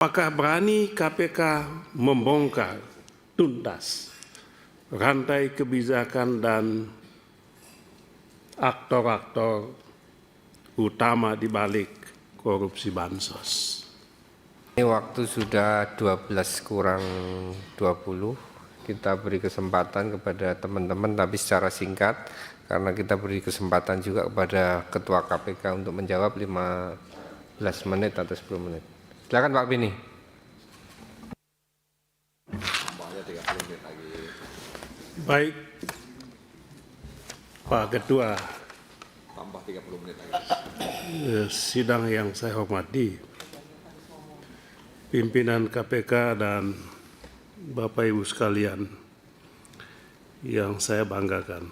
Apakah berani KPK membongkar tuntas rantai kebijakan dan aktor-aktor utama di balik korupsi bansos? Ini waktu sudah 12 kurang 20. Kita beri kesempatan kepada teman-teman tapi secara singkat, karena kita beri kesempatan juga kepada Ketua KPK untuk menjawab 15 menit atau 10 menit. Silakan Pak Bini. Baik, Pak Ketua, tambah 30 menit lagi. Sidang yang saya hormati, pimpinan KPK dan Bapak Ibu sekalian yang saya banggakan.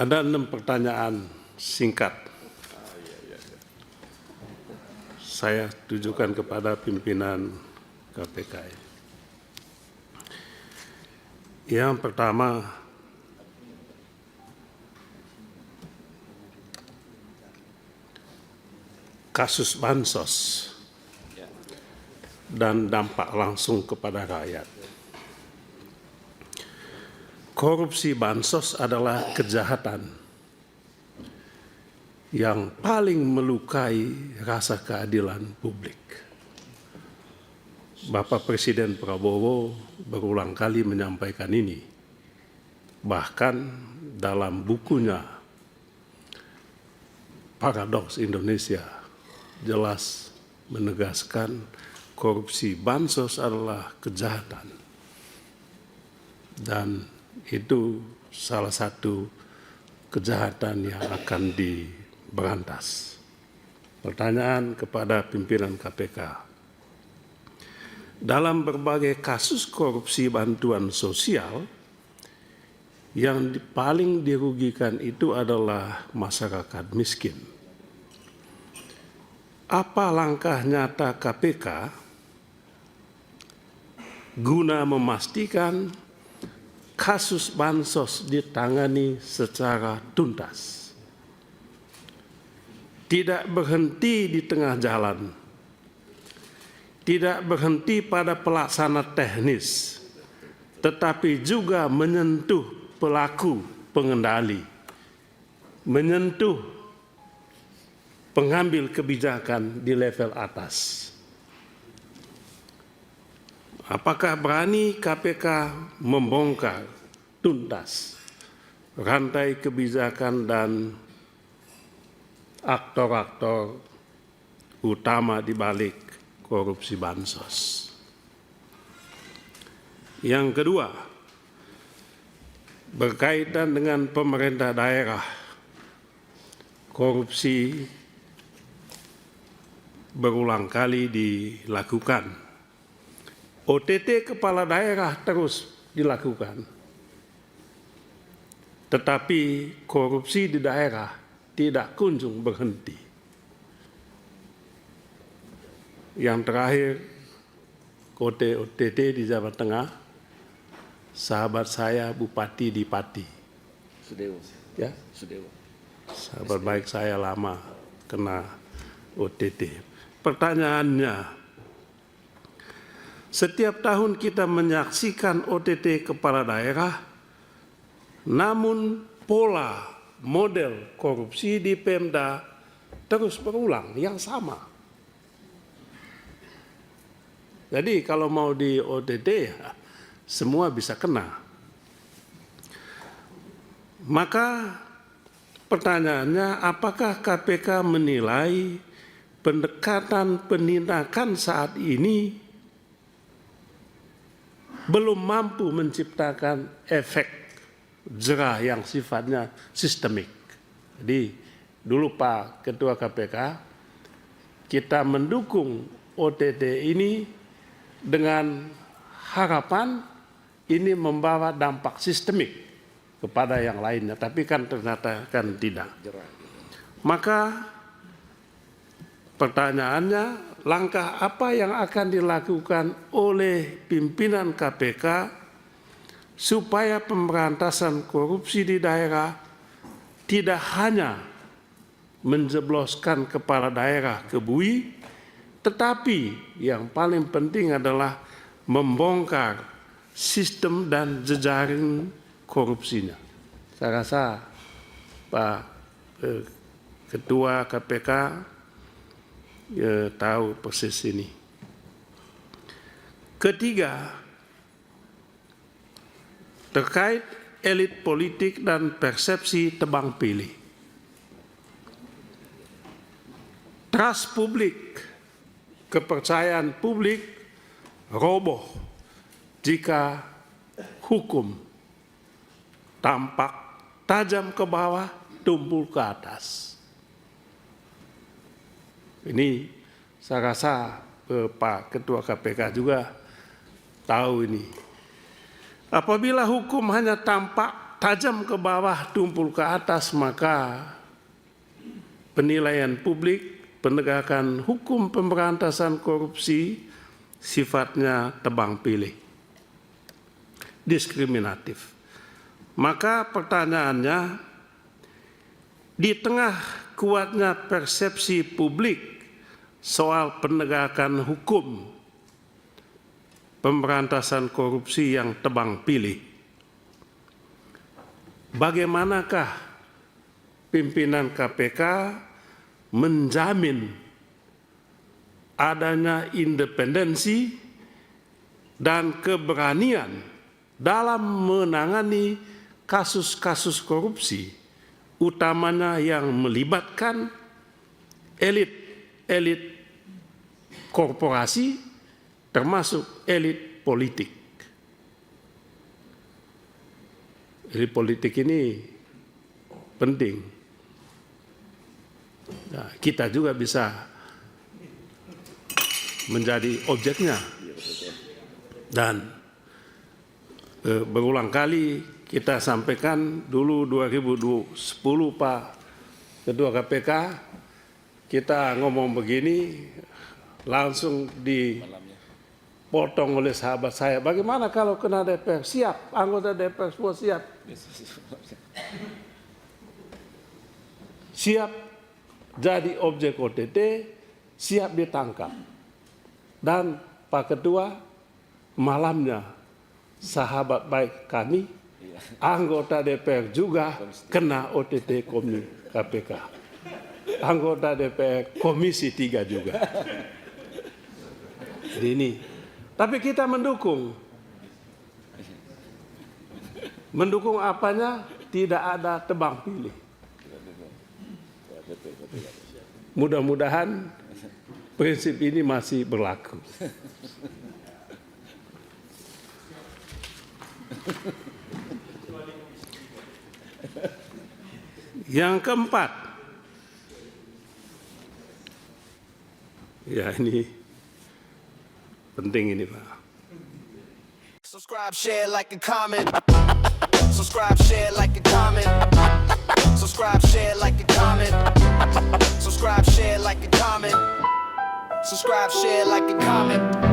Ada 6 pertanyaan singkat saya tujukan kepada pimpinan KPK. Yang pertama, kasus bansos dan dampak langsung kepada rakyat. Korupsi bansos adalah kejahatan yang paling melukai rasa keadilan publik. Bapak Presiden Prabowo berulang kali menyampaikan ini. Bahkan dalam bukunya Paradoks Indonesia jelas menegaskan korupsi bansos adalah kejahatan. Dan itu salah satu kejahatan yang akan diberantas. Pertanyaan kepada pimpinan KPK. Dalam berbagai kasus korupsi bantuan sosial, yang paling dirugikan itu adalah masyarakat miskin. Apa langkah nyata KPK guna memastikan kasus bansos ditangani secara tuntas? Tidak berhenti di tengah jalan, tidak berhenti pada pelaksana teknis, tetapi juga menyentuh pelaku pengendali, menyentuh pengambil kebijakan di level atas. Apakah berani KPK membongkar tuntas rantai kebijakan dan aktor-aktor utama di balik korupsi bansos? Yang kedua, berkaitan dengan pemerintah daerah, korupsi berulang kali dilakukan. OTT kepala daerah terus dilakukan. Tetapi korupsi di daerah tidak kunjung berhenti. Yang terakhir, OTT di Jawa Tengah, sahabat saya Bupati di Pati. Sudewo. Ya, Sudewo. sahabat baik saya lama kena OTT. Pertanyaannya, setiap tahun kita menyaksikan OTT kepala daerah, namun pola model korupsi di Pemda terus berulang, yang sama. Jadi kalau mau di OTT, ya, semua bisa kena. Maka pertanyaannya, apakah KPK menilai pendekatan penindakan saat ini belum mampu menciptakan efek jerah yang sifatnya sistemik? Jadi dulu Pak Ketua KPK, kita mendukung OTT ini dengan harapan ini membawa dampak sistemik kepada yang lainnya, tapi kan ternyata kan tidak. Maka pertanyaannya, langkah apa yang akan dilakukan oleh pimpinan KPK supaya pemberantasan korupsi di daerah tidak hanya menjebloskan kepala daerah ke bui, Tetapi yang paling penting adalah membongkar sistem dan jejaring korupsinya. Saya rasa Pak Ketua KPK tahu persis ini. Ketiga, terkait elit politik dan persepsi tebang pilih. Trust publik, kepercayaan publik roboh jika hukum tampak tajam ke bawah, tumpul ke atas. Ini saya rasa Pak Ketua KPK juga tahu ini. Apabila hukum hanya tampak tajam ke bawah, tumpul ke atas, maka penilaian publik, penegakan hukum pemberantasan korupsi sifatnya tebang pilih, diskriminatif. Maka pertanyaannya, di tengah kuatnya persepsi publik soal penegakan hukum pemberantasan korupsi yang tebang pilih, bagaimanakah pimpinan KPK menjamin adanya independensi dan keberanian dalam menangani kasus-kasus korupsi, utamanya yang melibatkan elit korporasi termasuk elit politik. Elit politik ini penting. Nah, kita juga bisa menjadi objeknya. Dan berulang kali kita sampaikan dulu 2010 Pak Ketua KPK, kita ngomong begini, langsung dipotong oleh sahabat saya. Bagaimana kalau kena DPR? Siap, anggota DPR semua siap. Siap jadi objek OTT, siap ditangkap. Dan Pak Ketua, malamnya sahabat baik kami, anggota DPR juga kena OTT KPK. Anggota DPR Komisi 3 juga. Ini. Tapi kita mendukung. Mendukung apanya? Tidak ada tebang pilih. Mudah-mudahan prinsip ini masih berlaku. Yang keempat, ya ini penting ini Pak. Subscribe, share, like, and comment. Subscribe, share, like, and comment. Subscribe, share, like, and comment. Subscribe, share, like, and comment. Subscribe, share, like, and comment.